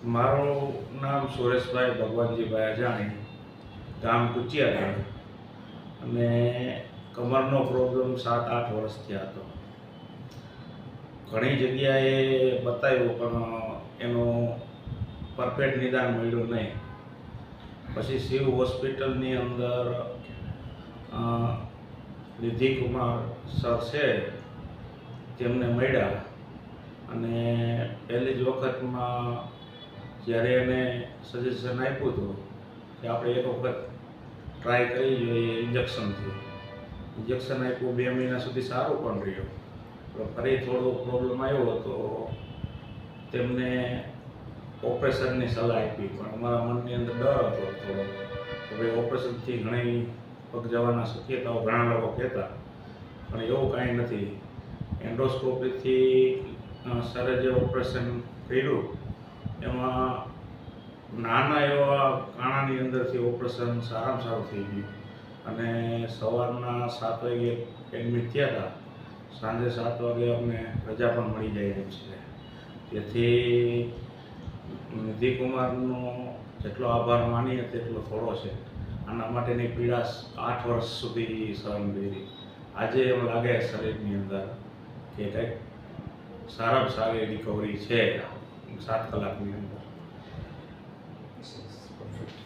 મારું નામ સુરેશભાઈ ભગવાનજીભાઈ અજાણી, ગામ કુચિયાગઢ, અને કમરનો પ્રોબ્લેમ 7-8 વર્ષથી હતો. ઘણી જગ્યાએ બતાવ્યું પણ એનું પરફેક્ટ નિદાન મળ્યું નહીં. પછી શિવ હોસ્પિટલની અંદર નિધિકુમાર સર છે તેમને મળ્યા, અને પહેલી જ વખતમાં જ્યારે એને સજેશન આપ્યું હતું કે આપણે એક વખત ટ્રાય કરી જોઈએ ઇન્જેક્શનથી. ઇન્જેક્શન આપ્યું, 2 મહિના સુધી સારું પણ રહ્યું. પણ ફરી થોડો પ્રોબ્લેમ આવ્યો તો તેમને ઓપરેશનની સલાહ આપી. પણ અમારા મનની અંદર ડર હતો થોડો કે ભાઈ ઓપરેશનથી ઘણી પગ જવાના શક્યતાઓ ઘણા લોકો કહેતા, પણ એવું કાંઈ નથી. એન્ડોસ્કોપીથી સરે જે ઓપરેશન કર્યું એમાં નાના એવા કાણાની અંદરથી ઓપરેશન સારામાં સારું થઈ ગયું, અને સવારના 7 વાગે એડમિટ થયા હતા. સાંજે 7 વાગે અમને રજા પણ મળી જાય એમ છે. જેથી નિધિકુમારનો જેટલો આભાર માનીએ તેટલો થોડો છે. આના માટેની પીડા 8 વર્ષ સુધી સહન કરી. આજે એમ લાગે શરીરની અંદર કે કંઈક સારામાં સારી રિકવરી છે 7 કલાકની અંદર. Perfect.